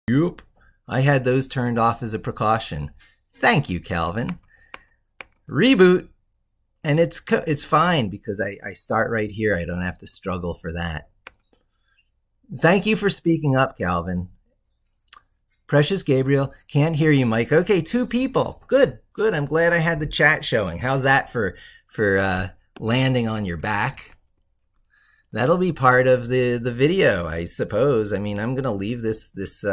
Yep. I had those turned off as a precaution. Thank you, Calvin. Reboot. And it's fine because I start right here. I don't have to struggle for that. Thank you for speaking up, Calvin. Precious Gabriel, can't hear you, Mike. Okay, 2 people. Good. I'm glad I had the chat showing. How's that for landing on your back? That'll be part of the video, I suppose. I mean, I'm going to leave this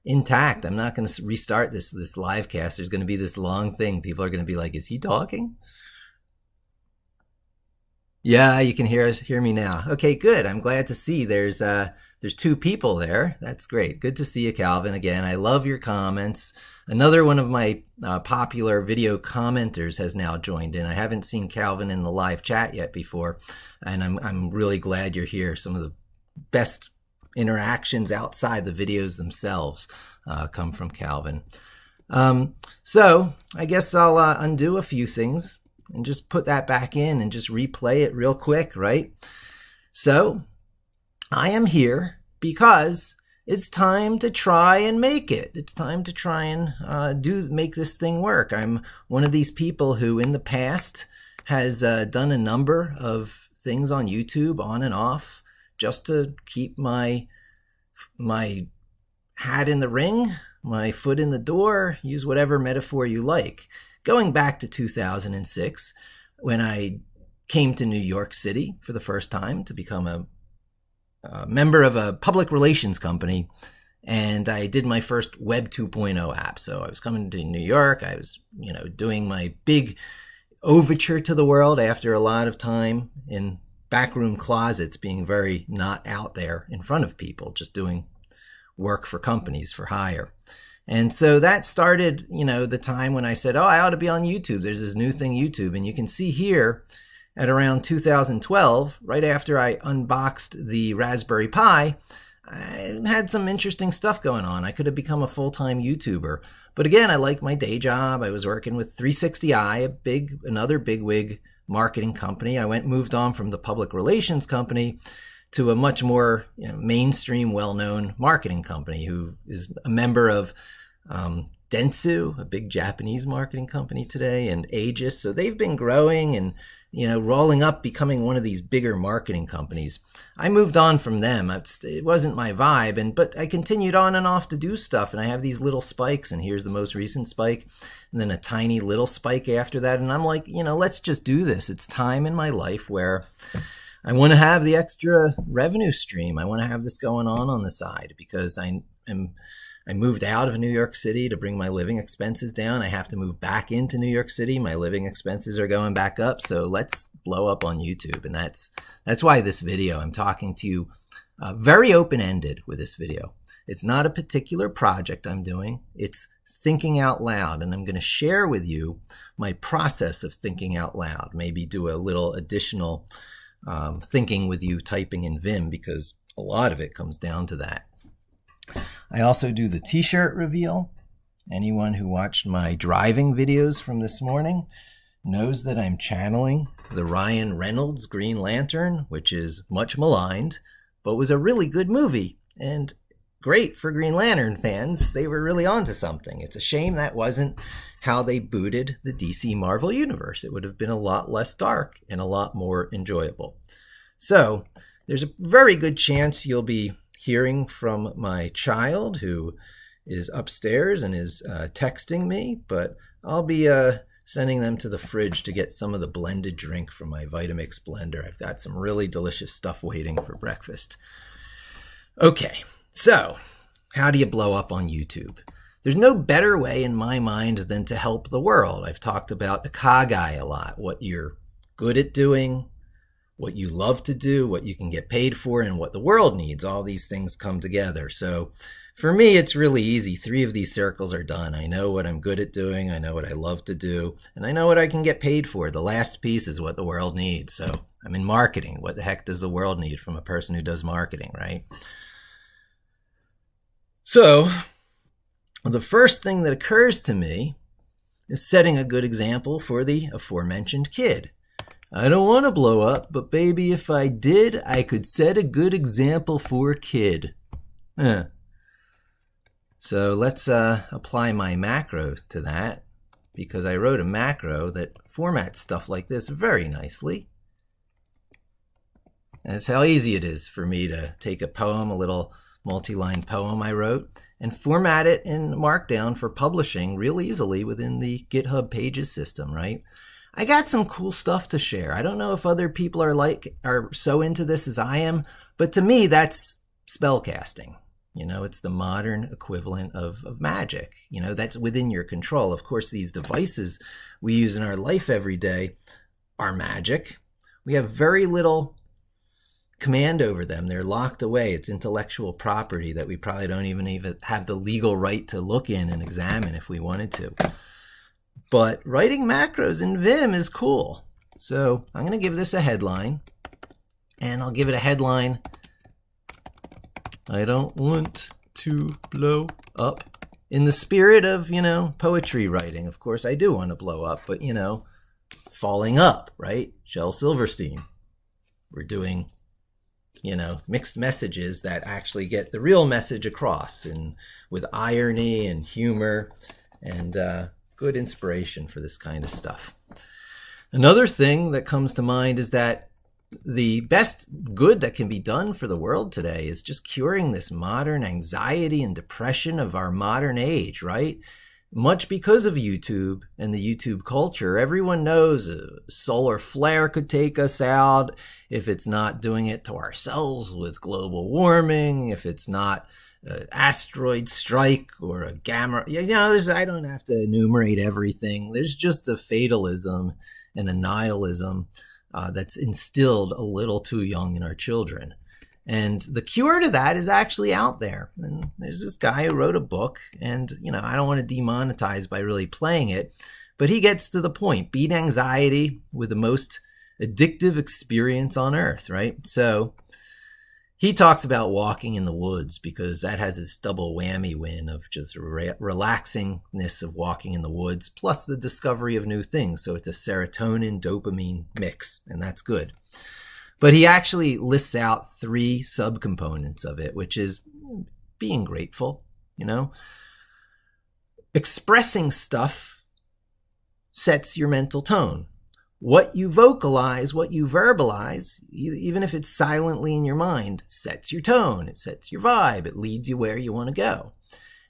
intact. I'm not going to restart this live cast. There's going to be this long thing. People are going to be like, is he talking? Yeah, you can hear me now. Okay, good. I'm glad to see there's 2 people there. That's great. Good to see you, Calvin. Again, I love your comments. Another one of my popular video commenters has now joined in. I haven't seen Calvin in the live chat yet before, and I'm really glad you're here. Some of the best interactions outside the videos themselves come from Calvin. So I guess I'll undo a few things and just put that back in and just replay it real quick, right? So I am here because it's time to try and make it. It's time to try and make this thing work. I'm one of these people who in the past has done a number of things on YouTube on and off just to keep my hat in the ring, my foot in the door, use whatever metaphor you like. Going back to 2006, when I came to New York City for the first time to become a member of a public relations company, and I did my first Web 2.0 app. So I was coming to New York. I was, doing my big overture to the world after a lot of time in backroom closets, being very not out there in front of people, just doing work for companies for hire. And so that started, the time when I said, I ought to be on YouTube. There's this new thing, YouTube. And you can see here at around 2012, right after I unboxed the Raspberry Pi, I had some interesting stuff going on. I could have become a full-time YouTuber. But again, I like my day job. I was working with 360i, another bigwig marketing company. I moved on from the public relations company to a much more mainstream, well-known marketing company who is a member of Dentsu, a big Japanese marketing company today, and Aegis. So they've been growing and rolling up, becoming one of these bigger marketing companies. I moved on from them. It wasn't my vibe, but I continued on and off to do stuff, and I have these little spikes, and here's the most recent spike, and then a tiny little spike after that, and I'm like, let's just do this. It's time in my life where I want to have the extra revenue stream. I want to have this going on the side because I moved out of New York City to bring my living expenses down. I have to move back into New York City. My living expenses are going back up. So let's blow up on YouTube. And that's why this video, I'm talking to you very open-ended with this video. It's not a particular project I'm doing. It's thinking out loud. And I'm going to share with you my process of thinking out loud. Maybe do a little additional thinking with you typing in Vim, because a lot of it comes down to that. I also do the t-shirt reveal. Anyone who watched my driving videos from this morning knows that I'm channeling the Ryan Reynolds Green Lantern, which is much maligned, but was a really good movie and great for Green Lantern fans. They were really onto something. It's a shame that wasn't how they booted the DC Marvel Universe. It would have been a lot less dark and a lot more enjoyable. So there's a very good chance you'll be hearing from my child, who is upstairs and is texting me, but I'll be sending them to the fridge to get some of the blended drink from my Vitamix blender. I've got some really delicious stuff waiting for breakfast. Okay, so how do you blow up on YouTube? There's no better way in my mind than to help the world. I've talked about Ikigai a lot, what you're good at doing, what you love to do, what you can get paid for, and what the world needs. All these things come together. So for me, it's really easy. 3 of these circles are done. I know what I'm good at doing. I know what I love to do. And I know what I can get paid for. The last piece is what the world needs. So I'm in marketing. What the heck does the world need from a person who does marketing, right? So the first thing that occurs to me is setting a good example for the aforementioned kid. I don't want to blow up, but baby, if I did, I could set a good example for a kid. So let's apply my macro to that, because I wrote a macro that formats stuff like this very nicely. And that's how easy it is for me to take a poem, a little multi-line poem I wrote, and format it in Markdown for publishing real easily within the GitHub Pages system, right? I got some cool stuff to share. I don't know if other people are so into this as I am, but to me, that's spellcasting. You know, it's the modern equivalent of magic. You know, that's within your control. Of course, these devices we use in our life every day are magic. We have very little command over them. They're locked away. It's intellectual property that we probably don't even have the legal right to look in and examine if we wanted to. But writing macros in Vim is cool. So I'm going to give this a headline, and I'll give it a headline: I don't want to blow up. In the spirit of, you know, poetry writing. Of course, I do want to blow up, but, you know, falling up, right? Shel Silverstein. We're doing, you know, mixed messages that actually get the real message across, and with irony and humor and good inspiration for this kind of stuff. Another thing that comes to mind is that the best good that can be done for the world today is just curing this modern anxiety and depression of our modern age, right? Much because of YouTube and the YouTube culture. Everyone knows a solar flare could take us out if it's not doing it to ourselves with global warming, if it's not an asteroid strike or a gamma. You know, I don't have to enumerate everything. There's just a fatalism and a nihilism that's instilled a little too young in our children. And the cure to that is actually out there. And there's this guy who wrote a book, and, you know, I don't want to demonetize by really playing it, but he gets to the point. Beat anxiety with the most addictive experience on earth, right? So he talks about walking in the woods, because that has its double whammy win of just relaxingness of walking in the woods, plus the discovery of new things. So it's a serotonin dopamine mix, and that's good. But he actually lists out 3 subcomponents of it, which is being grateful, you know. Expressing stuff sets your mental tone. What you vocalize, what you verbalize, even if it's silently in your mind, sets your tone, it sets your vibe, it leads you where you want to go.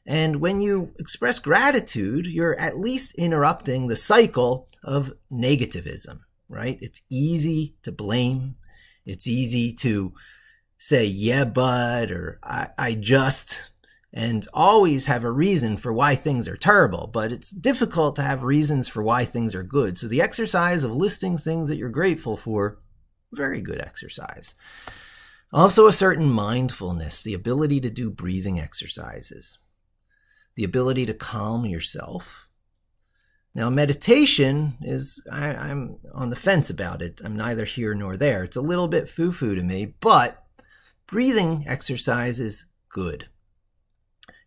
And when you express gratitude, you're at least interrupting the cycle of negativism, right? It's easy to blame. It's easy to say, yeah, but, or I just, and always have a reason for why things are terrible. But it's difficult to have reasons for why things are good. So the exercise of listing things that you're grateful for, very good exercise. Also a certain mindfulness, the ability to do breathing exercises, the ability to calm yourself. Now, meditation is, I'm on the fence about it. I'm neither here nor there. It's a little bit foo-foo to me, but breathing exercise is good.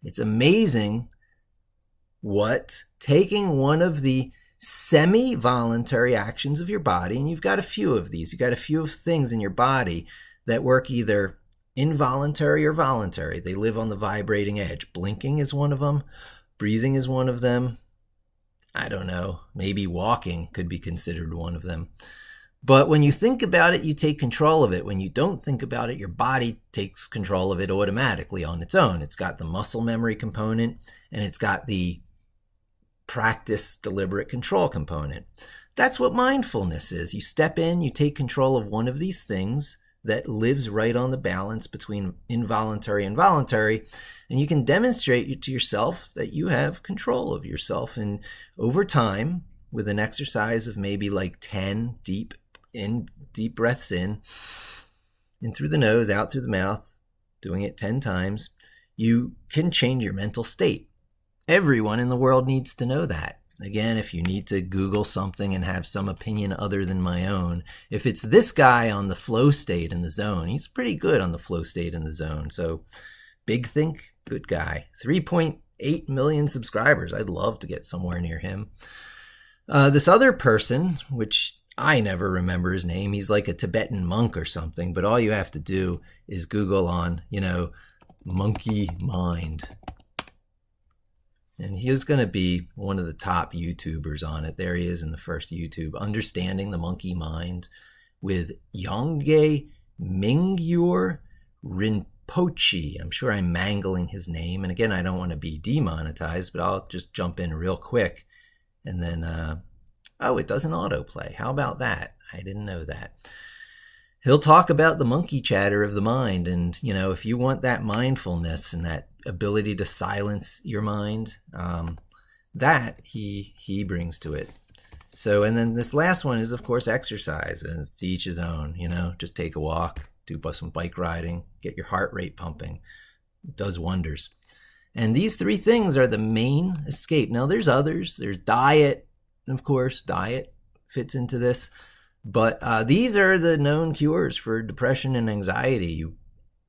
It's amazing what taking one of the semi-voluntary actions of your body, and you've got a few of these, you've got a few things in your body that work either involuntary or voluntary. They live on the vibrating edge. Blinking is one of them. Breathing is one of them. I don't know, maybe walking could be considered one of them. But when you think about it, you take control of it. When you don't think about it, your body takes control of it automatically on its own. It's got the muscle memory component, and it's got the practice deliberate control component. That's what mindfulness is. You step in, you take control of one of these things that lives right on the balance between involuntary and voluntary, and you can demonstrate to yourself that you have control of yourself. And over time, with an exercise of maybe like 10 deep breaths in through the nose, out through the mouth, doing it 10 times, you can change your mental state. Everyone in the world needs to know that. Again, if you need to Google something and have some opinion other than my own, if it's this guy on the flow state in the zone, he's pretty good on the flow state in the zone. So big think, good guy. 3.8 million subscribers. I'd love to get somewhere near him. This other person, which I never remember his name, he's like a Tibetan monk or something, but all you have to do is Google on, monkey mind. And he is going to be one of the top YouTubers on it. There he is in the first YouTube, Understanding the Monkey Mind, with Yongye Mingyur Rinpoche. I'm sure I'm mangling his name. And again, I don't want to be demonetized, but I'll just jump in real quick. And then, oh, it doesn't autoplay. How about that? I didn't know that. He'll talk about the monkey chatter of the mind. And, you know, if you want that mindfulness and that ability to silence your mind, that he brings to it. So, and then this last one is, of course, exercise. And it's to each his own, you know, just take a walk, do some bike riding, get your heart rate pumping. It does wonders. And these three things are the main escape. Now, there's others. There's diet, of course. Diet fits into this. But these are the known cures for depression and anxiety. You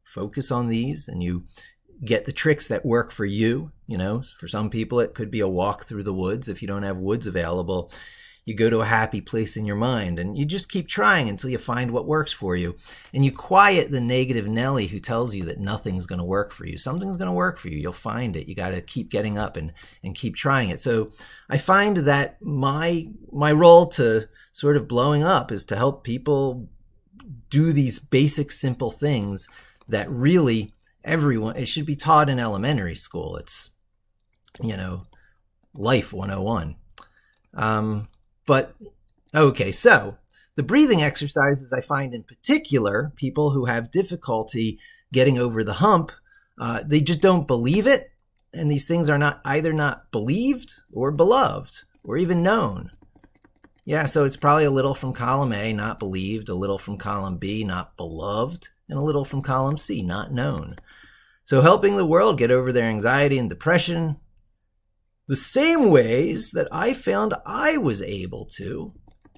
focus on these and you get the tricks that work for you. You know, for some people, it could be a walk through the woods. If you don't have woods available, you go to a happy place in your mind and you just keep trying until you find what works for you. And you quiet the negative Nelly who tells you that nothing's going to work for you. Something's going to work for you. You'll find it. You got to keep getting up and keep trying it. So I find that my role to sort of blowing up is to help people do these basic, simple things that really everyone, it should be taught in elementary school. It's, you know, life 101. But, okay, so the breathing exercises I find in particular, people who have difficulty getting over the hump, they just don't believe it. And these things are not either not believed or beloved or even known. Yeah, so it's probably a little from column A, not believed, a little from column B, not beloved, and a little from column C, not known. So helping the world get over their anxiety and depression, the same ways that I found I was able to,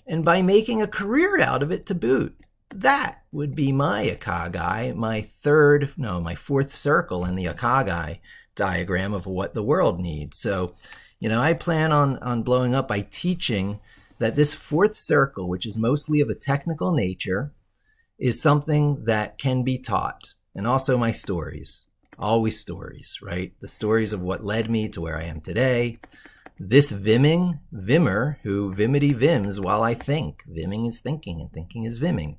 and by making a career out of it to boot. That would be my Ikigai, my fourth circle in the Ikigai diagram of what the world needs. So, you know, I plan on blowing up by teaching that this fourth circle, which is mostly of a technical nature, is something that can be taught. And also my stories. Always stories, right? The stories of what led me to where I am today. This vimmer, who vimmity vims while I think. Vimming is thinking and thinking is vimming.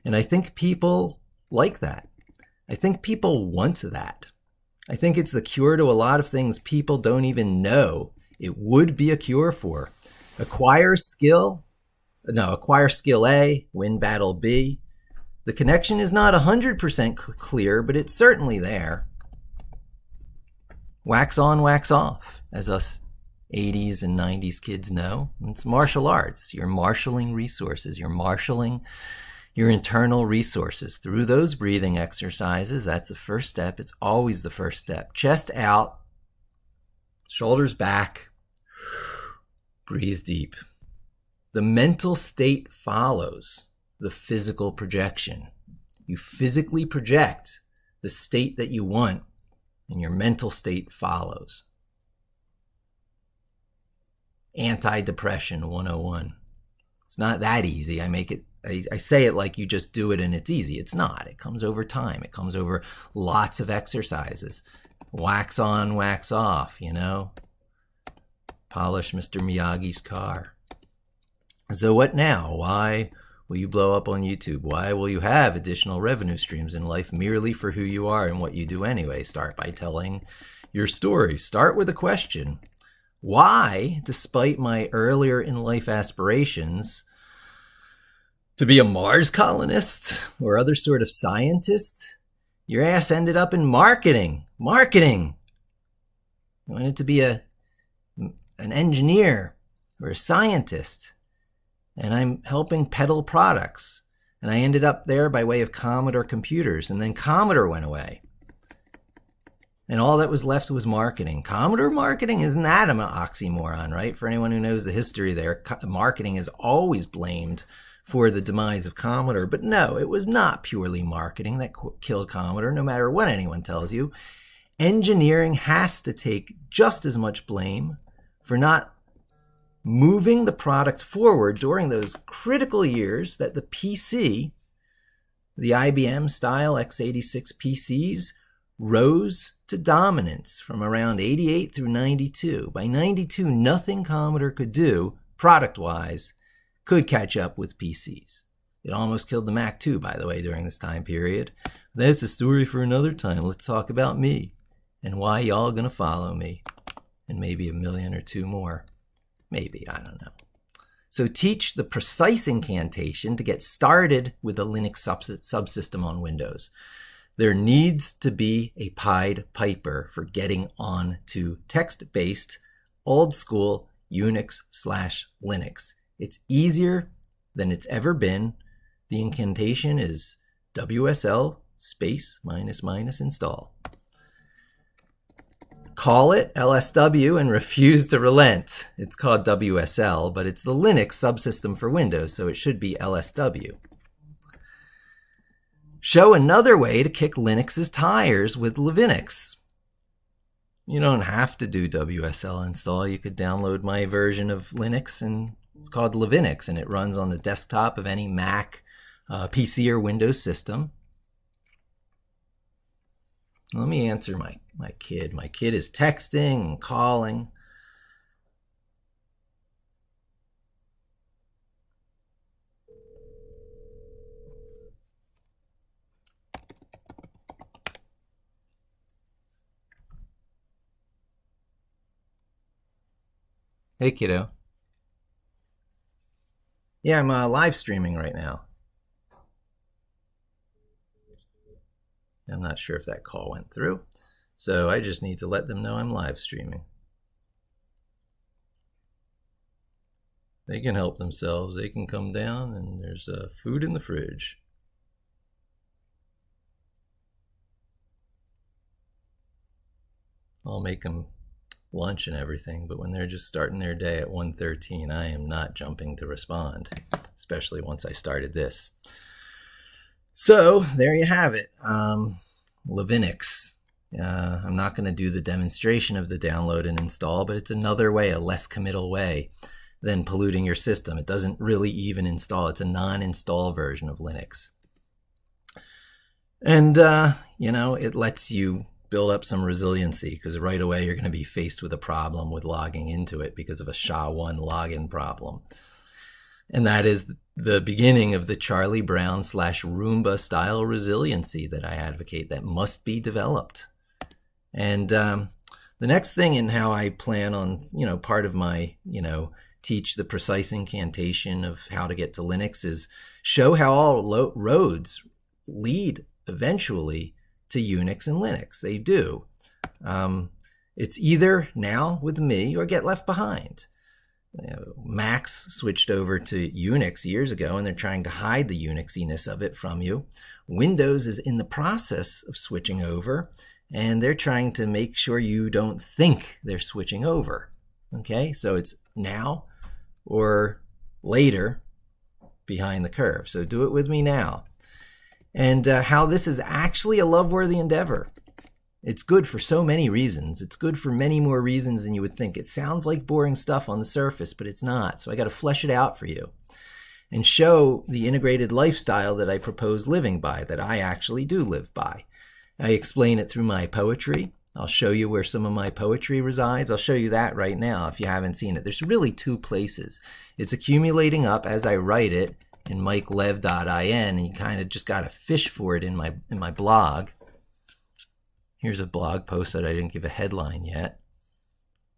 And I think people like that. I think people want that. I think it's the cure to a lot of things people don't even know it would be a cure for. Acquire skill A, win battle B. The connection is not 100% clear, but it's certainly there. Wax on, wax off, as us 80s and 90s kids know. It's martial arts. You're marshaling resources. You're marshaling your internal resources through those breathing exercises. That's the first step. It's always the first step. Chest out, shoulders back, breathe deep. The mental state follows the physical projection. You physically project the state that you want, and your mental state follows. Anti-depression 101. It's not that easy. I say it like you just do it and it's easy. It's not. It comes over time. It comes over lots of exercises. Wax on, wax off, you know. Polish Mr. Miyagi's car. So what now? Why will you blow up on YouTube? Why will you have additional revenue streams in life merely for who you are and what you do anyway? Start by telling your story. Start with a question. Why, despite my earlier in life aspirations to be a Mars colonist or other sort of scientist, your ass ended up in marketing? Marketing! You wanted to be an engineer or a scientist. And I'm helping peddle products. And I ended up there by way of Commodore computers. And then Commodore went away. And all that was left was marketing. Commodore marketing, isn't that an oxymoron, right? For anyone who knows the history there, marketing is always blamed for the demise of Commodore. But no, it was not purely marketing that killed Commodore, no matter what anyone tells you. Engineering has to take just as much blame for not moving the product forward during those critical years that the PC, the IBM style x86 PCs, rose to dominance from around 88 through 92. By 92, nothing Commodore could do, product-wise, could catch up with PCs. It almost killed the Mac too, by the way, during this time period. That's a story for another time. Let's talk about me and why y'all gonna follow me. And maybe a million or two more. Maybe, I don't know. So teach the precise incantation to get started with a Linux subsystem on Windows. There needs to be a Pied Piper for getting on to text-based, old-school Unix/Linux. It's easier than it's ever been. The incantation is WSL space minus minus install. Call it LSW and refuse to relent. It's called WSL, but it's the Linux subsystem for Windows, so it should be LSW. Show another way to kick Linux's tires with Levinix. You don't have to do WSL install. You could download my version of Linux, and it's called Levinix, and it runs on the desktop of any Mac, PC, or Windows system. Let me answer my kid. My kid is texting and calling. Hey, kiddo. Yeah, I'm live streaming right now. I'm not sure if that call went through, so I just need to let them know I'm live streaming. They can help themselves. They can come down, and there's food in the fridge. I'll make them lunch and everything, but when they're just starting their day at 1:13, I am not jumping to respond, especially once I started this. So there you have it. Levinix. I'm not going to do the demonstration of the download and install, but it's another way, a less committal way than polluting your system. It doesn't really even install. It's a non-install version of Linux. And, it lets you build up some resiliency, because right away you're going to be faced with a problem with logging into it because of a SHA-1 login problem. And that is the beginning of the Charlie Brown / Roomba style resiliency that I advocate that must be developed. And the next thing in how I plan on, part of my, teach the precise incantation of how to get to Linux is show how all roads lead eventually to Unix and Linux. They do. It's either now with me or get left behind. Macs switched over to Unix years ago, and they're trying to hide the Unixiness of it from you. Windows is in the process of switching over, and they're trying to make sure you don't think they're switching over. Okay, so it's now or later behind the curve. So do it with me now. And how this is actually a love-worthy endeavor. It's good for so many reasons. It's good for many more reasons than you would think. It sounds like boring stuff on the surface, but it's not. So I got to flesh it out for you and show the integrated lifestyle that I propose living by, that I actually do live by. I explain it through my poetry. I'll show you where some of my poetry resides. I'll show you that right now if you haven't seen it. There's really two places. It's accumulating up as I write it in mikelev.in, and you kind of just got to fish for it in my blog. Here's a blog post that I didn't give a headline yet.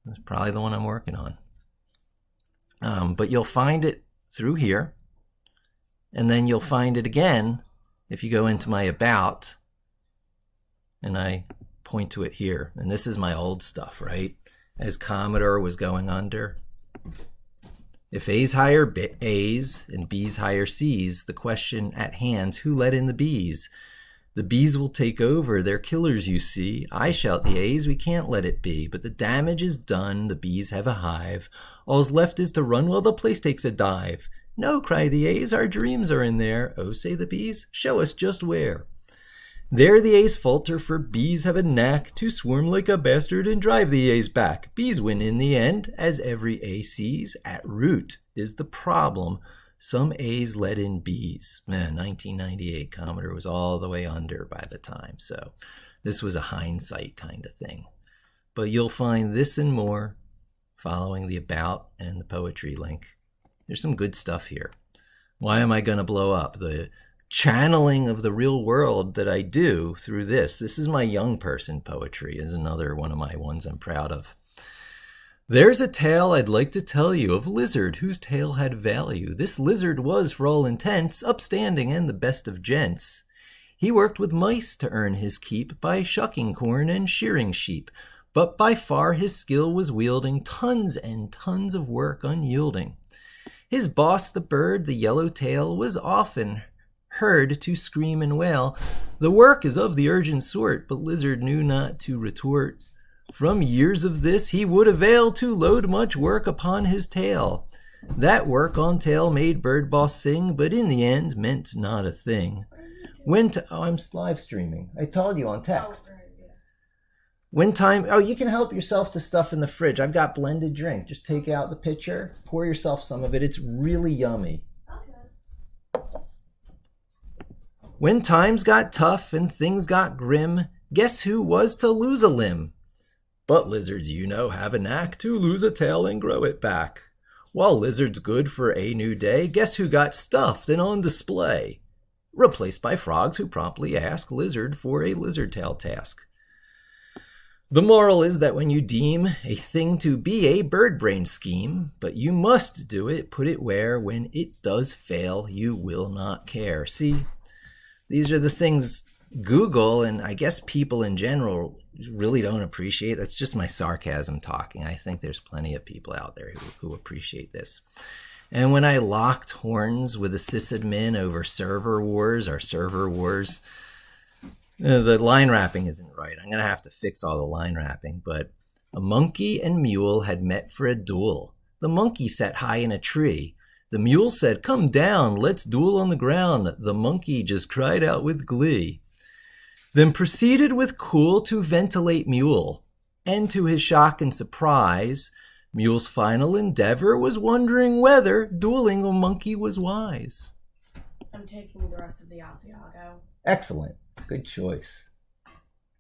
That's probably the one I'm working on. But you'll find it through here, and then you'll find it again if you go into my About, and I point to it here. And this is my old stuff, right? As Commodore was going under. If A's hire A's and B's hire C's, the question at hand's who let in the B's? The B's will take over, they're killers, you see. I shout the A's, we can't let it be. But the damage is done, the B's have a hive. All's left is to run while the place takes a dive. No, cry the A's, our dreams are in there. Oh, say the B's, show us just where. There the A's falter, for B's have a knack to swarm like a bastard and drive the A's back. B's win in the end, as every A sees. At root is the problem. Some A's let in B's. Man, 1998 Commodore was all the way under by the time. So This was a hindsight kind of thing. But you'll find this and more following the About and the Poetry link. There's some good stuff here. Why am I going to blow up? The channeling of the real world that I do through this. This is my young person poetry, is another one of my ones I'm proud of. There's a tale I'd like to tell you of lizard whose tale had value. This lizard was, for all intents, upstanding and the best of gents. He worked with mice to earn his keep by shucking corn and shearing sheep, but by far his skill was wielding tons and tons of work unyielding. His boss, the bird, the yellowtail, was often heard to scream and wail, "The work is of the urgent sort," but lizard knew not to retort. From years of this he would avail to load much work upon his tail. That work on tail made bird boss sing, but in the end meant not a thing. I'm live streaming. I told you on text. You can help yourself to stuff in the fridge. I've got blended drink. Just take out the pitcher, pour yourself some of it. It's really yummy. Okay. When times got tough and things got grim, guess who was to lose a limb? But lizards, you know, have a knack to lose a tail and grow it back. While lizards good for a new day, guess who got stuffed and on display? Replaced by frogs who promptly ask lizard for a lizard tail task. The moral is that when you deem a thing to be a bird brain scheme, but you must do it, put it where, when it does fail, you will not care. See, these are the things Google and I guess people in general really don't appreciate. That's just my sarcasm talking. I think there's plenty of people out there who appreciate this. And when I locked horns with a sysadmin over server wars, the line wrapping isn't right. I'm going to have to fix all the line wrapping. But a monkey and mule had met for a duel. The monkey sat high in a tree. The mule said, "Come down, let's duel on the ground." The monkey just cried out with glee. Then proceeded with cool to ventilate mule. And to his shock and surprise, mule's final endeavor was wondering whether dueling a monkey was wise. I'm taking the rest of the Asiago. Excellent. Good choice.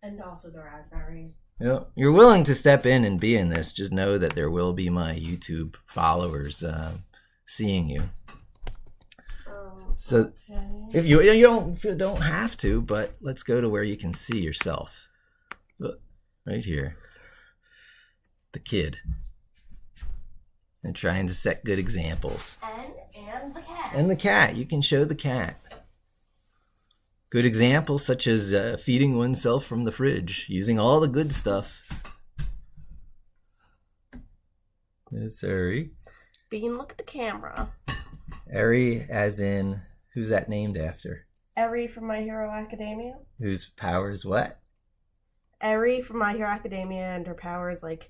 And also the raspberries. You know, you're willing to step in and be in this. Just know that there will be my YouTube followers seeing you. So okay. If you don't have to, but let's go to where you can see yourself. Look, right here. The kid. And trying to set good examples. And the cat. And the cat. You can show the cat. Good examples such as feeding oneself from the fridge, using all the good stuff. That's Eri. Bean, look at the camera. Eri as in, who's that named after? Eri from My Hero Academia. Whose power is what? Eri from My Hero Academia, and her power is like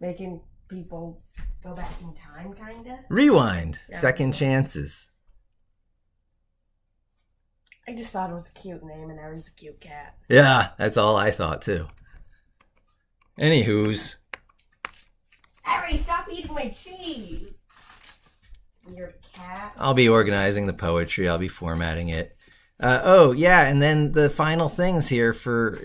making people go back in time, kinda. Rewind. Yeah. Second chances. I just thought it was a cute name, and Eri's a cute cat. Yeah, that's all I thought, too. Anywho's. Eri, stop eating my cheese! You're a cat. I'll be organizing the poetry. I'll be formatting it. And then the final things here for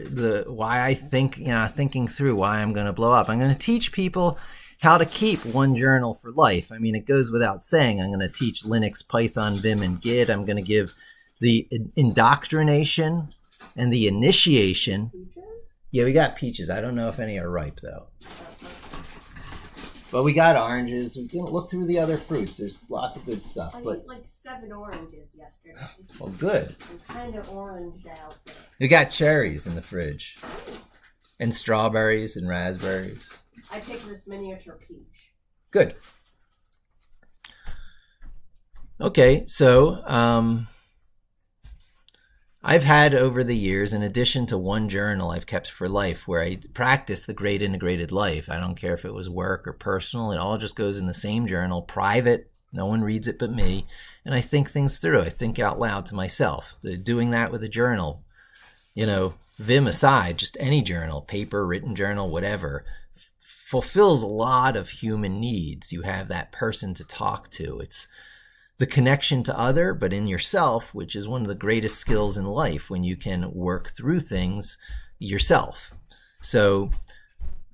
why I think, thinking through why I'm going to blow up. I'm going to teach people how to keep one journal for life. I mean, it goes without saying. I'm going to teach Linux, Python, Vim, and Git. I'm going to give the indoctrination and the initiation. Peaches? Yeah, we got peaches. I don't know if any are ripe, though. But we got oranges. We can look through the other fruits. There's lots of good stuff. I ate like 7 oranges yesterday. Well, good. I'm kind of oranged out there. We got cherries in the fridge. And strawberries and raspberries. I take this miniature peach. Good. Okay, so I've had over the years, in addition to one journal I've kept for life, where I practice the great integrated life. I don't care if it was work or personal. It all just goes in the same journal, private. No one reads it but me. And I think things through. I think out loud to myself. Doing that with a journal, Vim aside, just any journal, paper, written journal, whatever, fulfills a lot of human needs. You have that person to talk to. It's the connection to other, but in yourself, which is one of the greatest skills in life when you can work through things yourself. So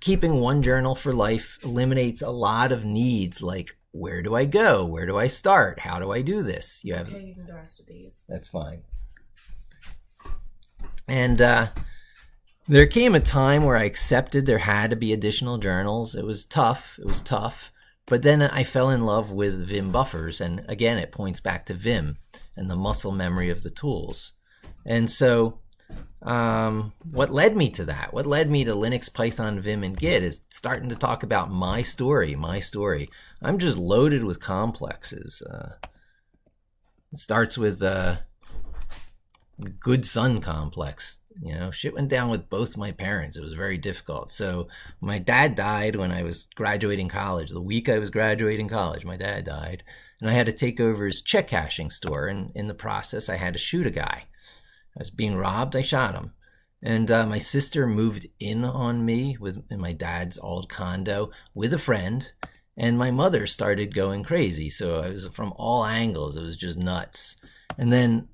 keeping one journal for life eliminates a lot of needs, like where do I go? Where do I start? How do I do this? You have. Okay, you can do the rest of these. That's fine. And there came a time where I accepted there had to be additional journals. It was tough. But then I fell in love with Vim buffers. And again, it points back to Vim and the muscle memory of the tools. And so what led me to that? What led me to Linux, Python, Vim, and Git is starting to talk about my story. I'm just loaded with complexes. It starts with good son complex. Shit went down with both my parents. It was very difficult. So my dad died when I was graduating college. The week I was graduating college, my dad died. And I had to take over his check cashing store. And in the process, I had to shoot a guy. I was being robbed. I shot him. And my sister moved in on me in my dad's old condo with a friend. And my mother started going crazy. So I was from all angles. It was just nuts. And then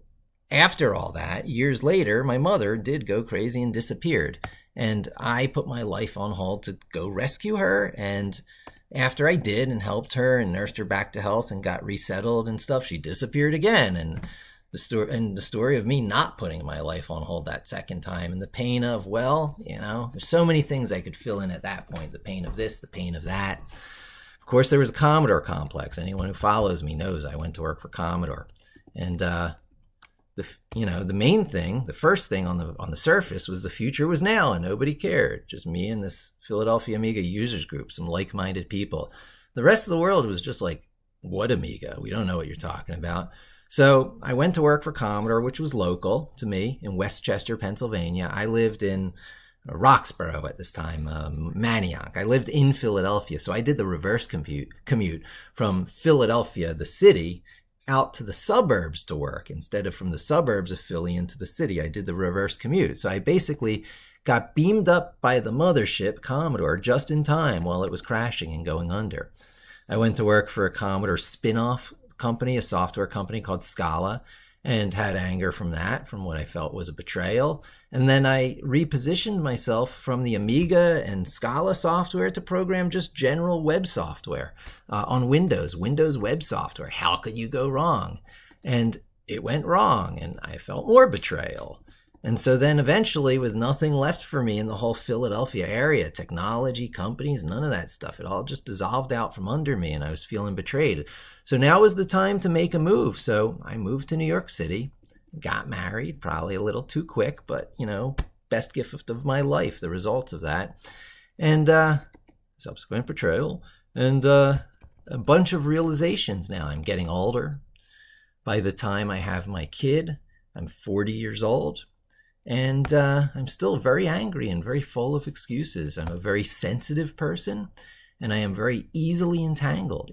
after all that, years later, my mother did go crazy and disappeared. And I put my life on hold to go rescue her. And after I did and helped her and nursed her back to health and got resettled and stuff, she disappeared again. And the story of me not putting my life on hold that second time, and the pain of, there's so many things I could fill in at that point. The pain of this, the pain of that. Of course, there was a Commodore complex. Anyone who follows me knows I went to work for Commodore. And the main thing, the first thing on the surface was the future was now, and nobody cared. Just me and this Philadelphia Amiga users group, some like-minded people. The rest of the world was just like, what Amiga? We don't know what you're talking about. So I went to work for Commodore, which was local to me in Westchester, Pennsylvania. I lived in Roxborough at this time, Manioc. I lived in Philadelphia, so I did the reverse commute from Philadelphia, the city, out to the suburbs to work. Instead of from the suburbs of Philly into the city, I did the reverse commute. So I basically got beamed up by the mothership, Commodore, just in time while it was crashing and going under. I went to work for a Commodore spin-off company, a software company called Scala, and had anger from that, from what I felt was a betrayal. And then I repositioned myself from the Amiga and Scala software to program just general web software on Windows web software. How could you go wrong? And it went wrong, and I felt more betrayal. And so then eventually, with nothing left for me in the whole Philadelphia area, technology, companies, none of that stuff, it all just dissolved out from under me, and I was feeling betrayed. So now was the time to make a move. So I moved to New York City, got married, probably a little too quick, but, best gift of my life, the results of that. And subsequent betrayal, and a bunch of realizations now. I'm getting older. By the time I have my kid, I'm 40 years old. And I'm still very angry and very full of excuses. I'm a very sensitive person, and I am very easily entangled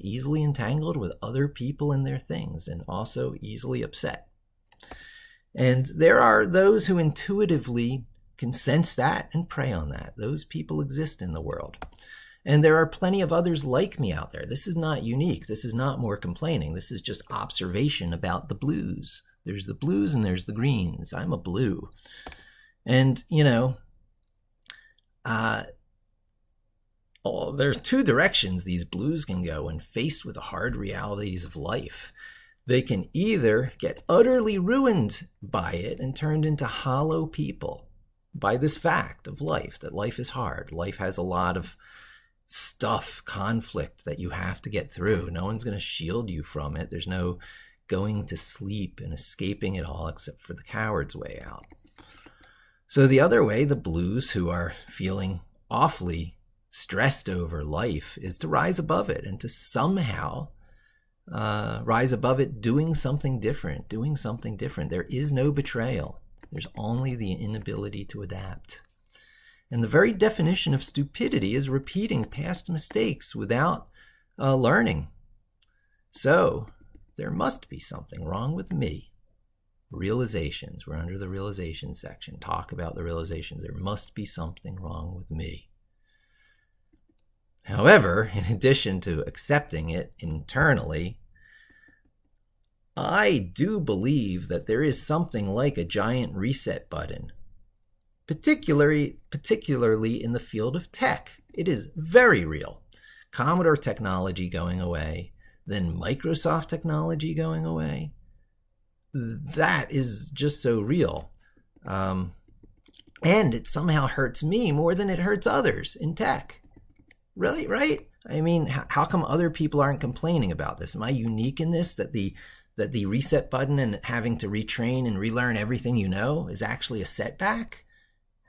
with other people and their things, and also easily upset. And there are those who intuitively can sense that and prey on that. Those people exist in the world. And there are plenty of others like me out there. This is not unique. This is not more complaining. This is just observation about the blues. There's the blues and there's the greens. I'm a blue. And, there's two directions these blues can go when faced with the hard realities of life. They can either get utterly ruined by it and turned into hollow people by this fact of life, that life is hard. Life has a lot of stuff, conflict that you have to get through. No one's going to shield you from it. There's no going to sleep and escaping it all except for the coward's way out. So the other way, the blues who are feeling awfully stressed over life, is to rise above it and to somehow rise above it doing something different. There is no betrayal. There's only the inability to adapt. And the very definition of stupidity is repeating past mistakes without learning. So there must be something wrong with me. Realizations. We're under the realization section. Talk about the realizations. There must be something wrong with me. However, in addition to accepting it internally, I do believe that there is something like a giant reset button particularly in the field of tech. It is very real. Commodore technology going away, then Microsoft technology going away. That is just so real. And it somehow hurts me more than it hurts others in tech. Really, right? I mean, how come other people aren't complaining about this? Am I unique in this, that the reset button and having to retrain and relearn everything you know is actually a setback?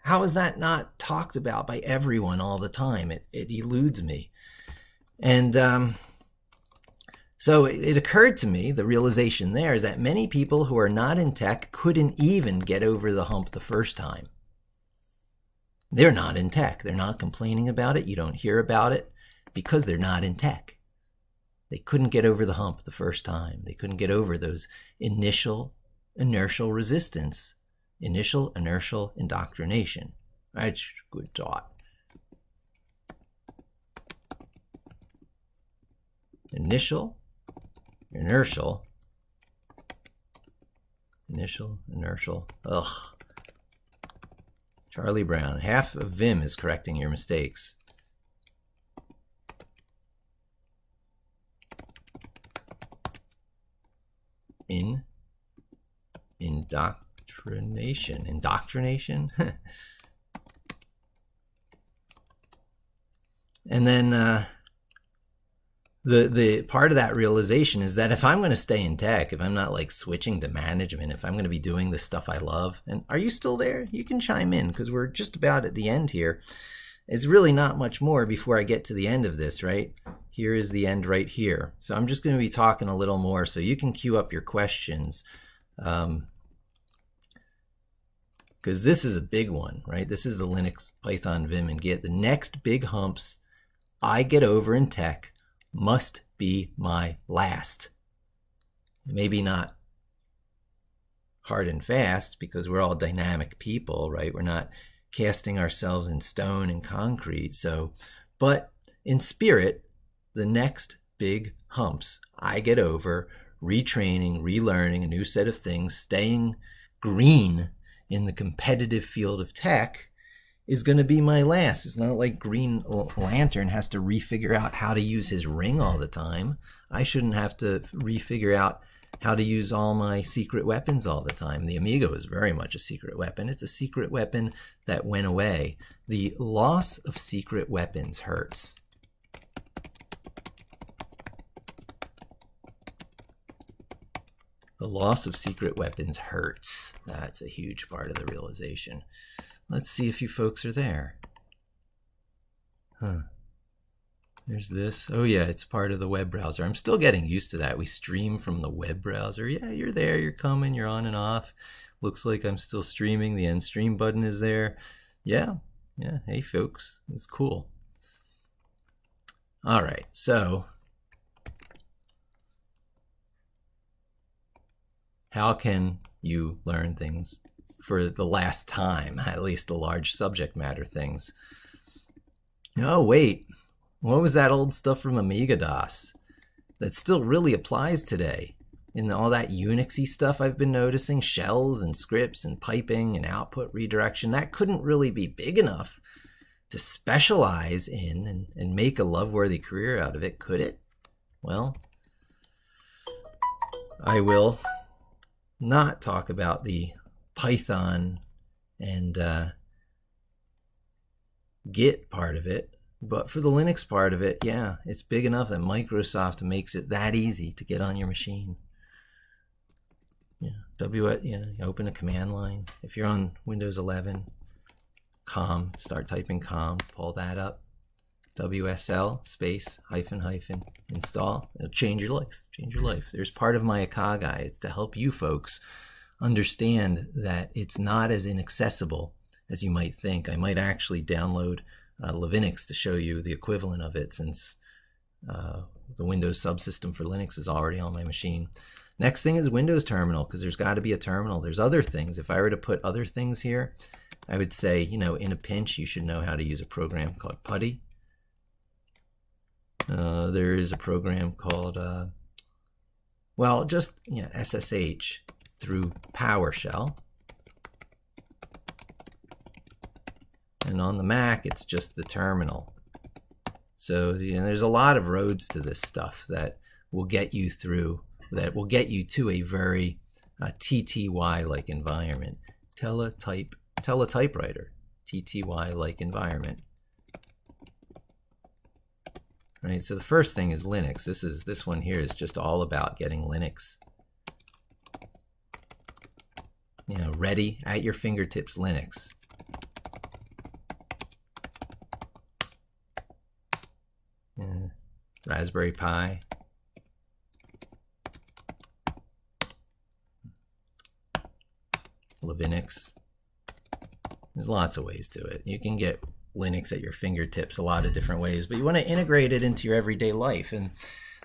How is that not talked about by everyone all the time? It eludes me. And so it occurred to me, the realization there is that many people who are not in tech couldn't even get over the hump the first time. They're not in tech. They're not complaining about it. You don't hear about it because they're not in tech. They couldn't get over the hump the first time. They couldn't get over those initial inertial resistance, initial inertial indoctrination. That's good thought. Initial inertial. Ugh. Charlie Brown. Half of Vim is correcting your mistakes. Indoctrination. And then the part of that realization is that if I'm going to stay in tech, if I'm not like switching to management, if I'm going to be doing the stuff I love, and are you still there? You can chime in because we're just about at the end here. It's really not much more before I get to the end of this, right? Here is the end right here. So I'm just going to be talking a little more so you can queue up your questions. Because this is a big one, right? This is the Linux, Python, Vim, and Git. The next big humps I get over in tech must be my last. Maybe not hard and fast because we're all dynamic people, right? We're not casting ourselves in stone and concrete. So, but in spirit, the next big humps I get over, retraining, relearning a new set of things, staying green in the competitive field of tech is going to be my last. It's not like Green Lantern has to refigure out how to use his ring all the time. I shouldn't have to refigure out how to use all my secret weapons all the time. The Amigo is very much a secret weapon. It's a secret weapon that went away. The loss of secret weapons hurts. The loss of secret weapons hurts. That's a huge part of the realization. Let's see if you folks are there. There's this. Oh yeah, it's part of the web browser. I'm still getting used to that. We stream from the web browser. Yeah, you're there, you're coming, you're on and off. Looks like I'm still streaming. The end stream button is there. Yeah, hey folks, it's cool. All right, so how can you learn things for the last time, at least the large subject matter things? Oh, wait. What was that old stuff from Amiga DOS that still really applies today? In all that Unixy stuff I've been noticing, shells and scripts and piping and output redirection, that couldn't really be big enough to specialize in and make a love-worthy career out of it, could it? Well, I will not talk about the Python and Git part of it, but for the Linux part of it, yeah, it's big enough that Microsoft makes it that easy to get on your machine. Yeah, you open a command line. If you're on Windows 11, com, start typing com, pull that up, WSL space hyphen install. It'll change your life. Change your life. There's part of my Akagai. It's to help you folks understand that it's not as inaccessible as you might think. I might actually download Levinix to show you the equivalent of it, since the Windows subsystem for Linux is already on my machine. Next thing is Windows Terminal, because there's got to be a terminal. There's other things. If I were to put other things here, I would say, in a pinch, you should know how to use a program called PuTTY. There is a program called, SSH through PowerShell. And on the Mac, it's just the terminal. So there's a lot of roads to this stuff that will get you through, that will get you to a very TTY-like environment. Teletypewriter, TTY-like environment. Right, so the first thing is Linux. This one here is just all about getting Linux, ready at your fingertips. Linux. Raspberry Pi. Linux. There's lots of ways to it. You can get Linux at your fingertips a lot of different ways, but you want to integrate it into your everyday life. And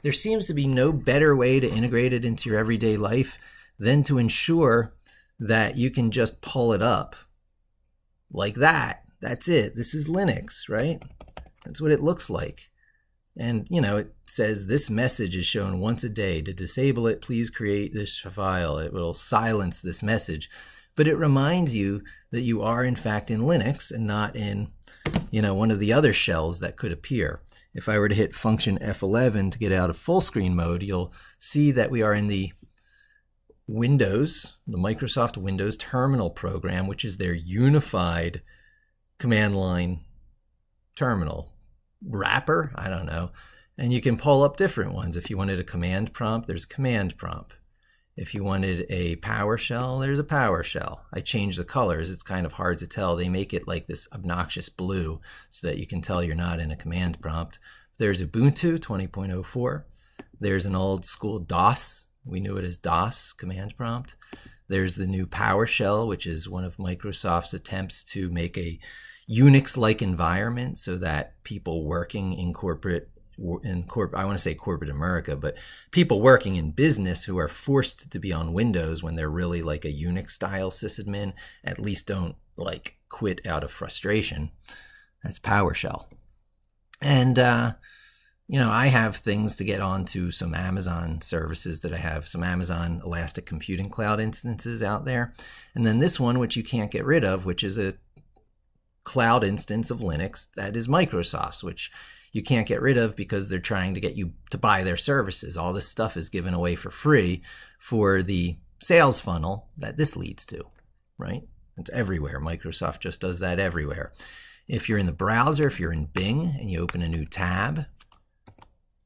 there seems to be no better way to integrate it into your everyday life than to ensure that you can just pull it up like that. That's it. This is Linux, right? That's what it looks like. And, it says this message is shown once a day. To disable it, please create this file. It will silence this message. But it reminds you that you are, in fact, in Linux and not in, one of the other shells that could appear. If I were to hit function F11 to get out of full screen mode, you'll see that we are in the Windows, the Microsoft Windows terminal program, which is their unified command line terminal wrapper. I don't know. And you can pull up different ones. If you wanted a command prompt, there's a command prompt. If you wanted a PowerShell, there's a PowerShell. I changed the colors. It's kind of hard to tell. They make it like this obnoxious blue so that you can tell you're not in a command prompt. There's Ubuntu 20.04. There's an old school DOS. We knew it as DOS, command prompt. There's the new PowerShell, which is one of Microsoft's attempts to make a Unix-like environment so that people working in I want to say corporate America, but people working in business who are forced to be on Windows when they're really like a Unix-style sysadmin at least don't quit out of frustration. That's PowerShell. And I have things to get onto some Amazon services that I have, some Amazon Elastic Computing Cloud instances out there. And then this one, which you can't get rid of, which is a cloud instance of Linux that is Microsoft's, which you can't get rid of because they're trying to get you to buy their services. All this stuff is given away for free for the sales funnel that this leads to, right? It's everywhere. Microsoft just does that everywhere. If you're in the browser, if you're in Bing and you open a new tab,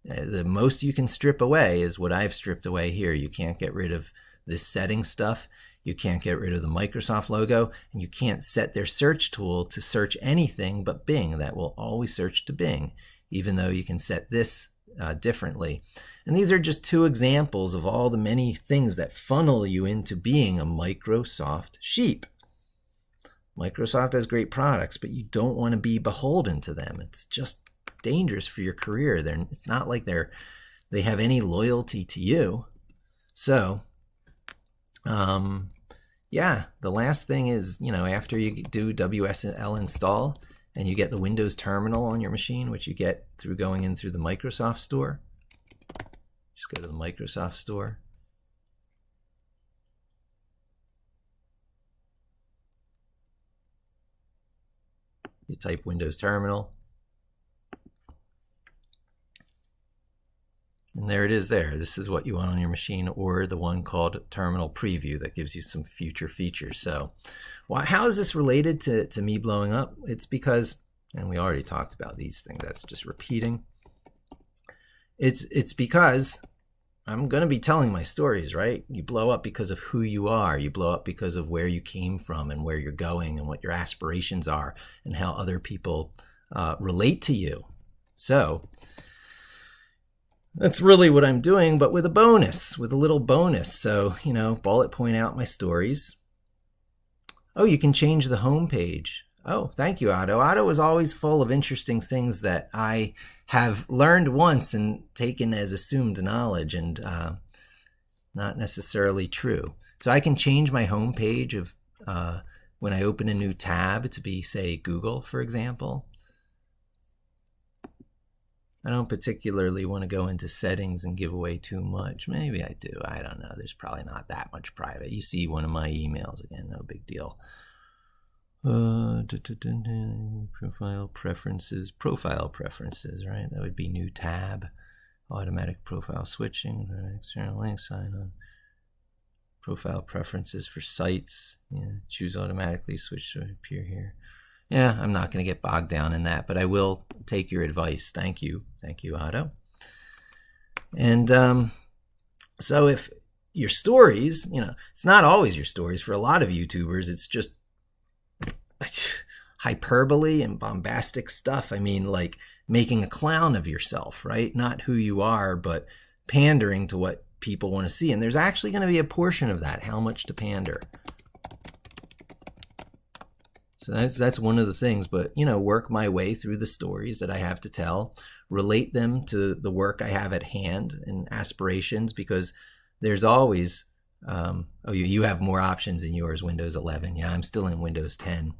the most you can strip away is what I've stripped away here. You can't get rid of this setting stuff. You can't get rid of the Microsoft logo, and you can't set their search tool to search anything but Bing. That will always search to Bing, even though you can set this differently. And these are just two examples of all the many things that funnel you into being a Microsoft sheep. Microsoft has great products, but you don't want to be beholden to them. It's just dangerous for your career. It's not like they have any loyalty to you. So, yeah, the last thing is, after you do WSL install and you get the Windows terminal on your machine, which you get through going in through the Microsoft Store. Just go to the Microsoft Store. You type Windows Terminal. And there it is there. This is what you want on your machine, or the one called Terminal Preview that gives you some future features. So how is this related to me blowing up? It's because, and we already talked about these things, that's just repeating. It's because I'm going to be telling my stories, right? You blow up because of who you are. You blow up because of where you came from and where you're going and what your aspirations are and how other people relate to you. So that's really what I'm doing, but with a little bonus. So, bullet point out my stories. Oh, you can change the home page. Oh, thank you, Otto. Otto is always full of interesting things that I have learned once and taken as assumed knowledge and not necessarily true. So I can change my home page of when I open a new tab to be, say, Google, for example. I don't particularly want to go into settings and give away too much. Maybe I do. I don't know. There's probably not that much private. You see one of my emails again, no big deal. Profile preferences, right? That would be new tab, automatic profile switching, external link sign on. Profile preferences for sites, choose automatically, switch to appear here. Yeah, I'm not going to get bogged down in that, but I will take your advice. Thank you, Otto. And so if your stories, it's not always your stories. For a lot of YouTubers, it's just hyperbole and bombastic stuff. I mean, like making a clown of yourself, right? Not who you are, but pandering to what people want to see. And there's actually going to be a portion of that, how much to pander. So that's one of the things, but work my way through the stories that I have to tell, relate them to the work I have at hand and aspirations, because there's always, you have more options in yours, Windows 11. Yeah, I'm still in Windows 10.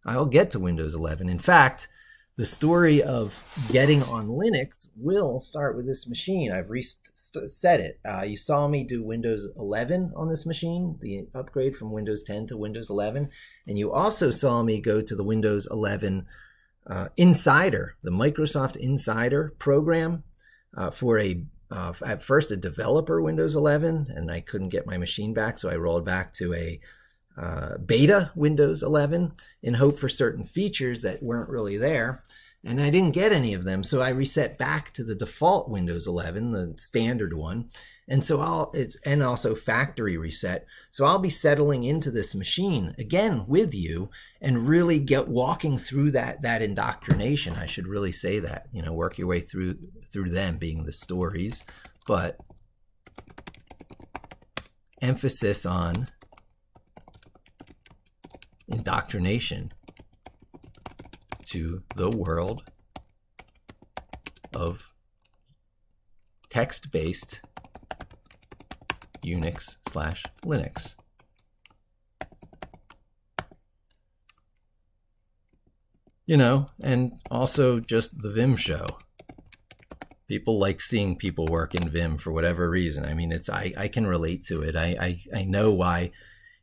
I'll get to Windows 11. In fact, the story of getting on Linux will start with this machine. I've reset it. You saw me do Windows 11 on this machine, the upgrade from Windows 10 to Windows 11. And you also saw me go to the Windows 11 Insider, the Microsoft Insider program for at first a developer Windows 11, and I couldn't get my machine back, so I rolled back to a beta Windows 11 in hope for certain features that weren't really there, and I didn't get any of them, so I reset back to the default Windows 11, the standard one, and so and also factory reset. So I'll be settling into this machine again with you and really walking through that indoctrination. I should really say that, work your way through them being the stories, but emphasis on indoctrination to the world of text-based Unix/Linux. And also just the Vim show. People like seeing people work in Vim for whatever reason. I mean, I can relate to it. I know why,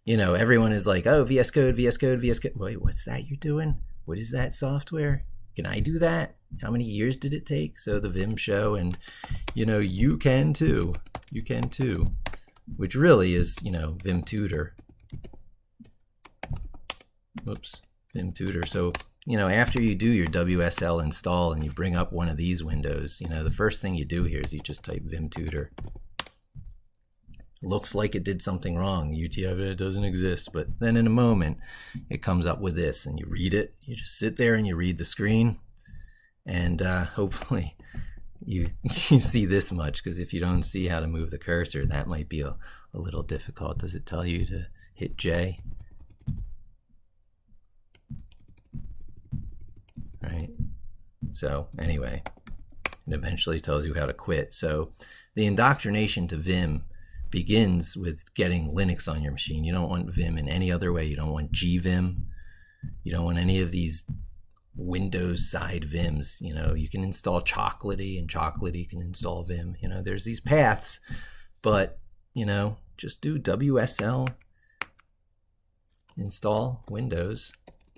everyone is like, oh, VS Code, VS Code, VS Code. Wait, what's that you're doing? What is that software? Can I do that? How many years did it take? So the Vim show, and you can too. You can too. Which really is, Vim Tutor. Oops, Vim Tutor. So, after you do your WSL install and you bring up one of these windows, the first thing you do here is you just type Vim Tutor. Looks like it did something wrong. UTF-8 doesn't exist, but then in a moment it comes up with this, and you read it. You just sit there and you read the screen, and hopefully you see this much, because if you don't see how to move the cursor, that might be a little difficult. Does it tell you to hit J? Right. So anyway, it eventually tells you how to quit. So the indoctrination to Vim begins with getting Linux on your machine. You don't want Vim in any other way. You don't want gvim. You don't want any of these Windows side Vims. You can install Chocolatey, and Chocolatey can install Vim. There's these paths, but just do WSL install Windows,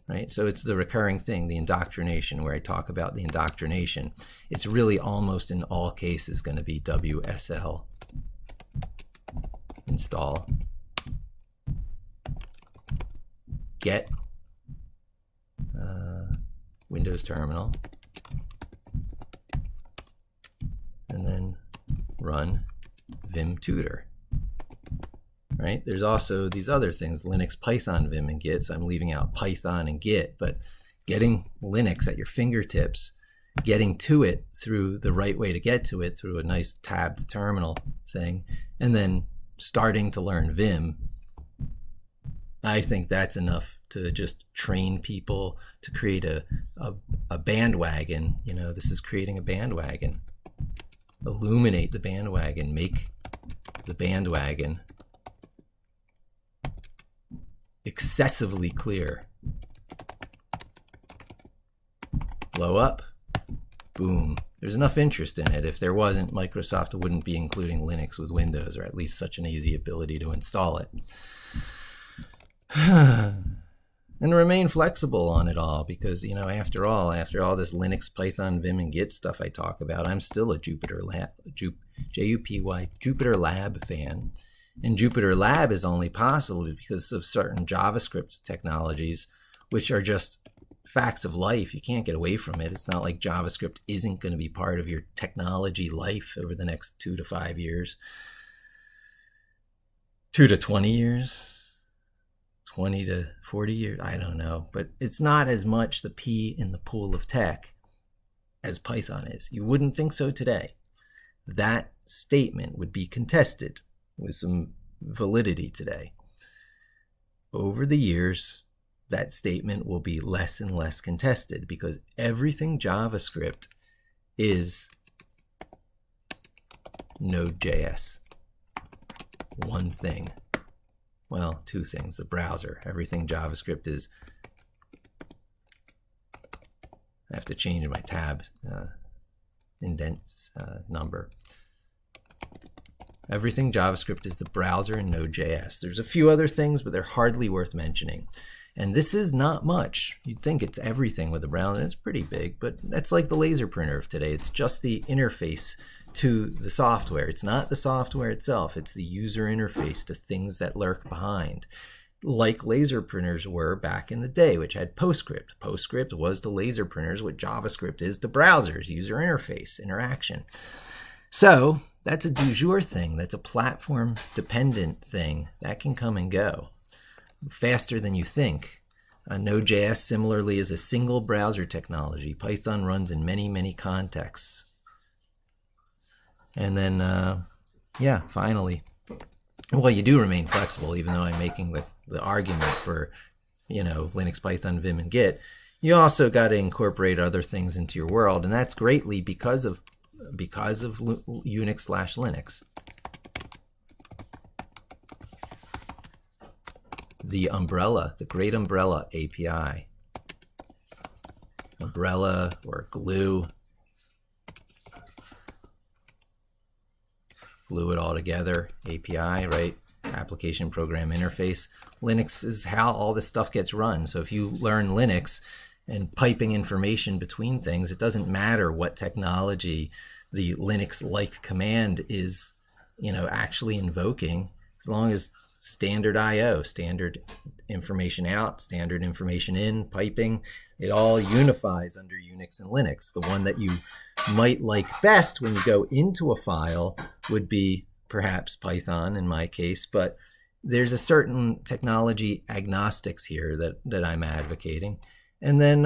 right? So it's the recurring thing, the indoctrination, where I talk about the indoctrination. It's really almost in all cases going to be WSL install get Windows terminal, and then run Vim Tutor. Right? There's also these other things, Linux, Python, Vim, and Git. So I'm leaving out Python and Git, but getting Linux at your fingertips, getting to it through the right way to get to it, through a nice tabbed terminal thing, and then starting to learn Vim, I think that's enough to just train people to create a bandwagon. This is creating a bandwagon. Illuminate the bandwagon, make the bandwagon excessively clear. Blow up, boom. There's enough interest in it. If there wasn't, Microsoft wouldn't be including Linux with Windows, or at least such an easy ability to install it. and remain flexible on it all, because, after all this Linux, Python, Vim, and Git stuff I talk about, I'm still a Jupyter Lab, J-U-P-Y, Jupyter Lab fan. And Jupyter Lab is only possible because of certain JavaScript technologies, which are just facts of life. You can't get away from it. It's not like JavaScript isn't going to be part of your technology life over the next 2 to 5 years, 2 to 20 years, 20 to 40 years. I don't know. But it's not as much the P in the pool of tech as Python is. You wouldn't think so today. That statement would be contested with some validity today. Over the years, that statement will be less and less contested, because everything JavaScript is Node.js. One thing. Well, two things. The browser. Everything JavaScript is. I have to change my tab indents number. Everything JavaScript is the browser and Node.js. There's a few other things, but they're hardly worth mentioning. And this is not much. You'd think it's everything with the browser. It's pretty big, but that's like the laser printer of today. It's just the interface to the software. It's not the software itself. It's the user interface to things that lurk behind, like laser printers were back in the day, which had PostScript. PostScript was the laser printers, what JavaScript is the browser's user interface, interaction. So that's a du jour thing. That's a platform-dependent thing. That can come and go faster than you think. Node.js similarly is a single browser technology. Python runs in many, many contexts. And then, finally, well, you do remain flexible, even though I'm making the argument for, Linux, Python, Vim, and Git. You also got to incorporate other things into your world, and that's greatly because of Unix/Linux. The umbrella, the Great Umbrella API. Umbrella or glue. Glue it all together. API, right? Application Program Interface. Linux is how all this stuff gets run. So if you learn Linux and piping information between things, it doesn't matter what technology the Linux-like command is, actually invoking, as long as standard I/O, standard information out, standard information in, piping, it all unifies under Unix and Linux. The one that you might like best when you go into a file would be perhaps Python in my case, but there's a certain technology agnostics here that I'm advocating. And then,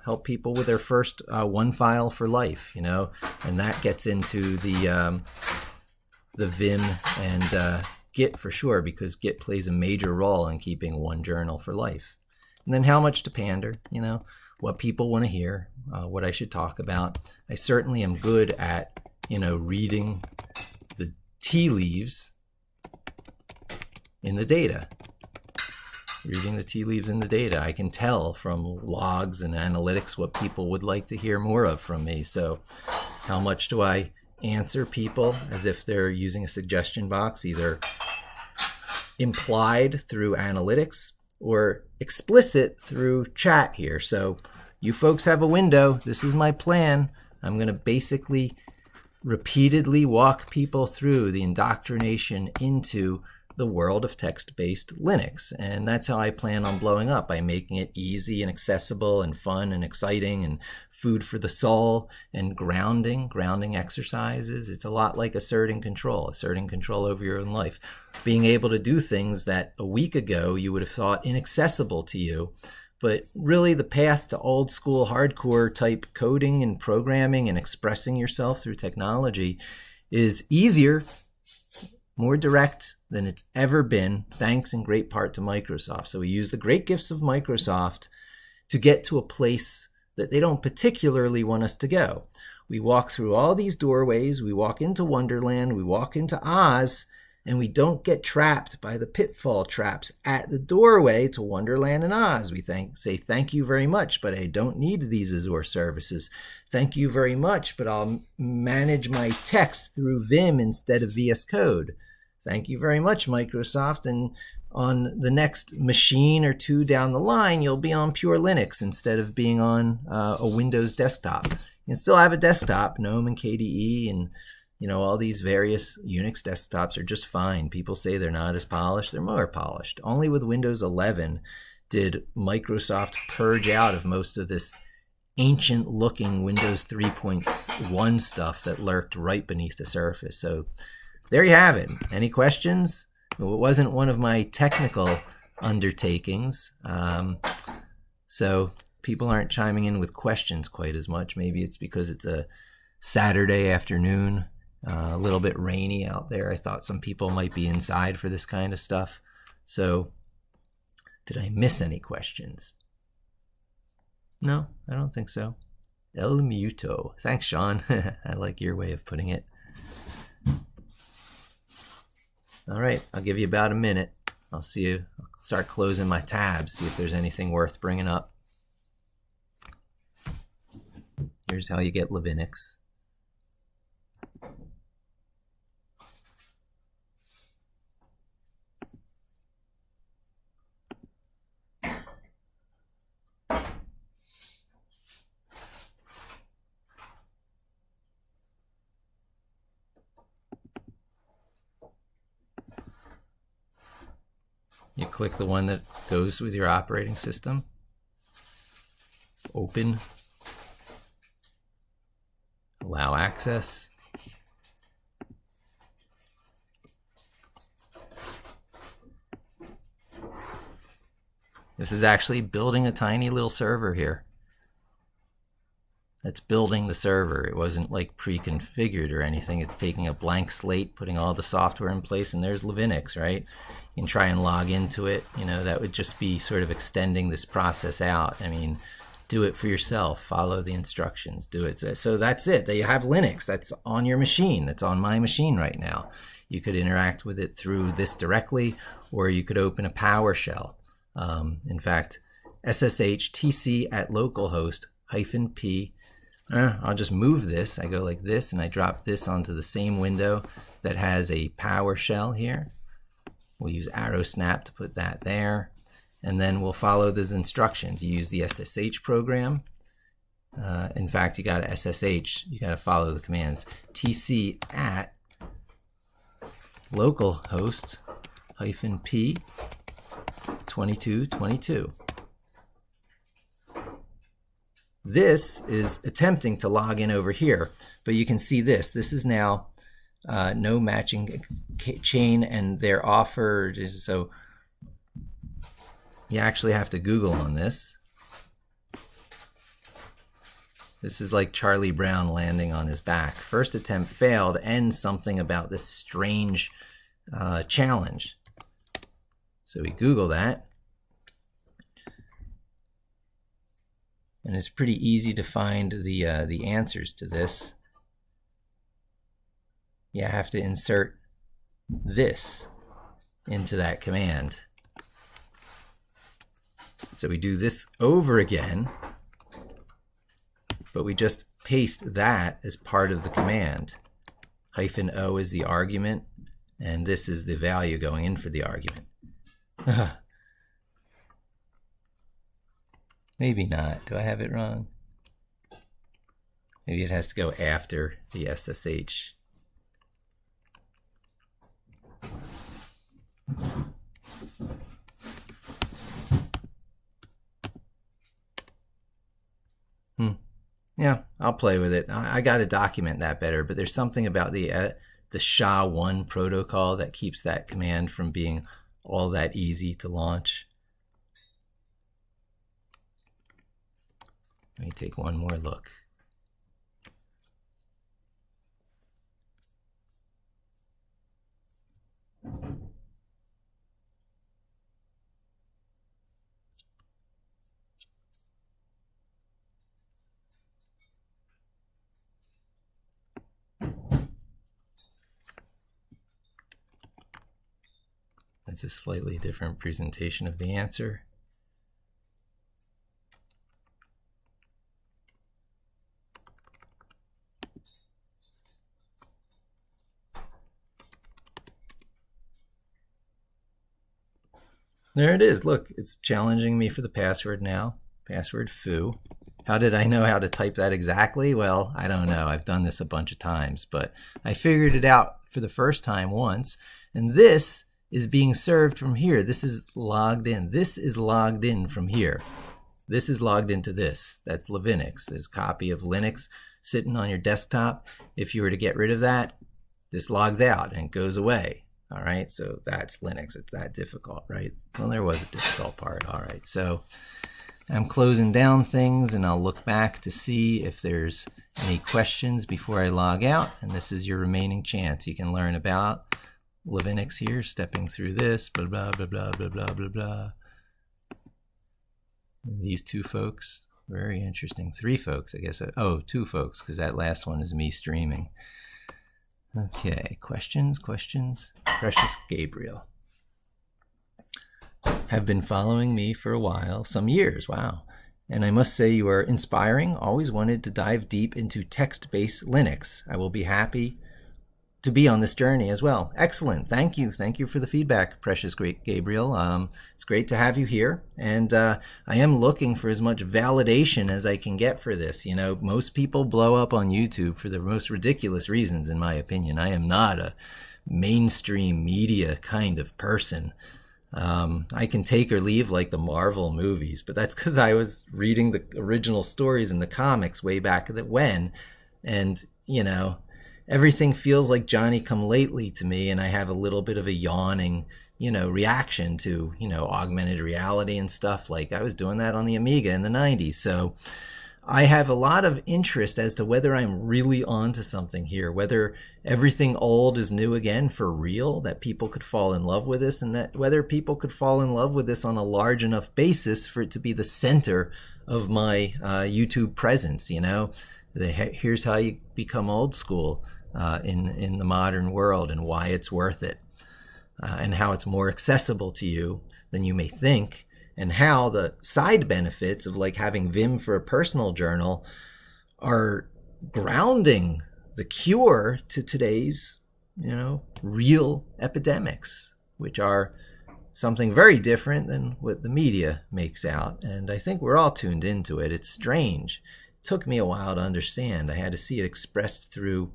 help people with their first one file for life, and that gets into the Vim and Git for sure, because Git plays a major role in keeping one journal for life. And then how much to pander, what people want to hear, what I should talk about. I certainly am good at, reading the tea leaves in the data. Reading the tea leaves in the data. I can tell from logs and analytics what people would like to hear more of from me. So how much do I answer people as if they're using a suggestion box, either implied through analytics or explicit through chat here? So you folks have a window. This is my plan. I'm going to basically repeatedly walk people through the indoctrination into the world of text-based Linux. And that's how I plan on blowing up, by making it easy and accessible and fun and exciting and food for the soul and grounding exercises. It's a lot like asserting control over your own life. Being able to do things that a week ago you would have thought inaccessible to you. But really the path to old school hardcore type coding and programming and expressing yourself through technology is easier, more direct than it's ever been, thanks in great part to Microsoft. So we use the great gifts of Microsoft to get to a place that they don't particularly want us to go. We walk through all these doorways, we walk into Wonderland, we walk into Oz, and we don't get trapped by the pitfall traps at the doorway to Wonderland and Oz. We say thank you very much, but I don't need these Azure services. Thank you very much, but I'll manage my text through Vim instead of VS Code. Thank you very much, Microsoft, and on the next machine or two down the line, you'll be on pure Linux instead of being on a Windows desktop. You can still have a desktop, GNOME and KDE, and all these various Unix desktops are just fine. People say they're not as polished. They're more polished. Only with Windows 11 did Microsoft purge out of most of this ancient-looking Windows 3.1 stuff that lurked right beneath the surface. So there you have it. Any questions? Well, it wasn't one of my technical undertakings, so people aren't chiming in with questions quite as much. Maybe it's because it's a Saturday afternoon, a little bit rainy out there. I thought some people might be inside for this kind of stuff. So did I miss any questions? No, I don't think so. El Muto. Thanks, Sean. I like your way of putting it. All right, I'll give you about a minute. I'll see you. I'll start closing my tabs, see if there's anything worth bringing up. Here's how you get Levinix. You click the one that goes with your operating system. Open. Allow access. This is actually building a tiny little server here. It's building the server. It wasn't like pre-configured or anything. It's taking a blank slate, putting all the software in place, and there's Levinix, right? You can try and log into it. That would just be sort of extending this process out. I mean, do it for yourself. Follow the instructions. Do it. So that's it. You have Linux. That's on your machine. That's on my machine right now. You could interact with it through this directly, or you could open a PowerShell. In fact, SSH TC at localhost -p. I'll just move this. I go like this, and I drop this onto the same window that has a PowerShell here. We'll use arrow snap to put that there, and then we'll follow those instructions. You use the SSH program. In fact, you got to SSH. You got to follow the commands. TC at localhost -p 2222. This is attempting to log in over here, but you can see this. This is now no matching chain, and their offer is, so you actually have to Google on this. This is like Charlie Brown landing on his back. First attempt failed, and something about this strange challenge. So we Google that. And it's pretty easy to find the answers to this. You have to insert this into that command. So we do this over again, but we just paste that as part of the command. -o is the argument, and this is the value going in for the argument. Maybe not. Do I have it wrong? Maybe it has to go after the SSH. Yeah, I'll play with it. I got to document that better, but there's something about the SHA-1 protocol that keeps that command from being all that easy to launch. Let me take one more look. That's a slightly different presentation of the answer. There it is. Look, it's challenging me for the password now. Password foo. How did I know how to type that exactly? Well, I don't know. I've done this a bunch of times, but I figured it out for the first time once. And this is being served from here. This is logged in. This is logged in from here. This is logged into this. That's Linux. There's a copy of Linux sitting on your desktop. If you were to get rid of that, this logs out and goes away. All right, so that's Linux. It's that difficult, right? Well, there was a difficult part. All right, so I'm closing down things, and I'll look back to see if there's any questions before I log out. And this is your remaining chance. You can learn about Linux here, stepping through this, blah, blah, blah, blah, blah, blah, blah, blah. And these two folks, very interesting. Three folks, I guess. Oh, two folks, because that last one is me streaming. Okay, questions. Precious Gabriel. Have been following me for a while, some years, wow. And I must say you are inspiring. Always wanted to dive deep into text-based Linux. I will be happy to be on this journey as well. Excellent. Thank you for the feedback, Precious Gabriel. It's great to have you here. And I am looking for as much validation as I can get for this. You know, most people blow up on YouTube for the most ridiculous reasons, in my opinion. I am not a mainstream media kind of person. I can take or leave like the Marvel movies, but that's because I was reading the original stories in the comics way back when. And, you know, everything feels like Johnny-come-lately to me, and I have a little bit of a yawning, reaction to, augmented reality and stuff. Like I was doing that on the Amiga in the 90s. So I have a lot of interest as to whether I'm really onto something here, whether everything old is new again for real, that people could fall in love with this, and that whether people could fall in love with this on a large enough basis for it to be the center of my YouTube presence, Here's how you become old school in the modern world, and why it's worth it, and how it's more accessible to you than you may think, and how the side benefits of like having Vim for a personal journal are grounding the cure to today's, real epidemics, which are something very different than what the media makes out. And I think we're all tuned into it. It's strange. It took me a while to understand. I had to see it expressed through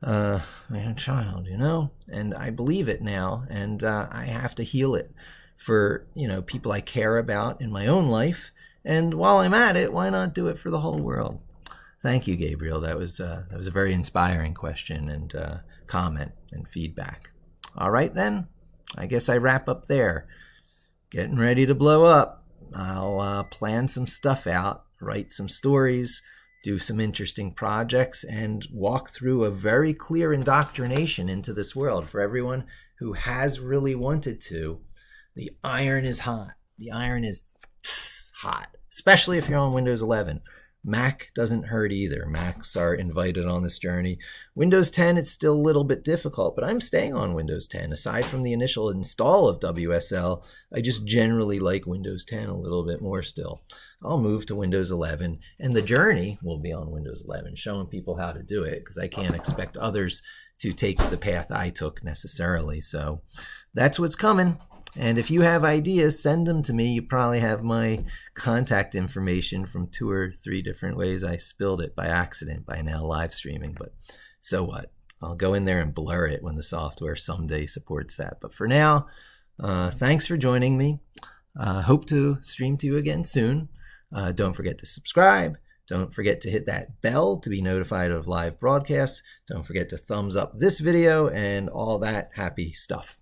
my own child, and I believe it now, and I have to heal it for, people I care about in my own life. And while I'm at it, why not do it for the whole world? Thank you, Gabriel. That was a very inspiring question and comment and feedback. All right, then. I guess I wrap up there. Getting ready to blow up. I'll plan some stuff out, write some stories, do some interesting projects, and walk through a very clear indoctrination into this world for everyone who has really wanted to. The iron is hot. The iron is hot, especially if you're on Windows 11. Mac doesn't hurt either. Macs are invited on this journey. Windows 10, it's still a little bit difficult, but I'm staying on Windows 10. Aside from the initial install of WSL, I just generally like Windows 10 a little bit more still. I'll move to Windows 11, and the journey will be on Windows 11, showing people how to do it, because I can't expect others to take the path I took necessarily. So that's what's coming. And if you have ideas, send them to me. You probably have my contact information from 2 or 3 different ways. I spilled it by accident by now live streaming, but so what? I'll go in there and blur it when the software someday supports that. But for now, thanks for joining me. Hope to stream to you again soon. Don't forget to subscribe. Don't forget to hit that bell to be notified of live broadcasts. Don't forget to thumbs up this video and all that happy stuff.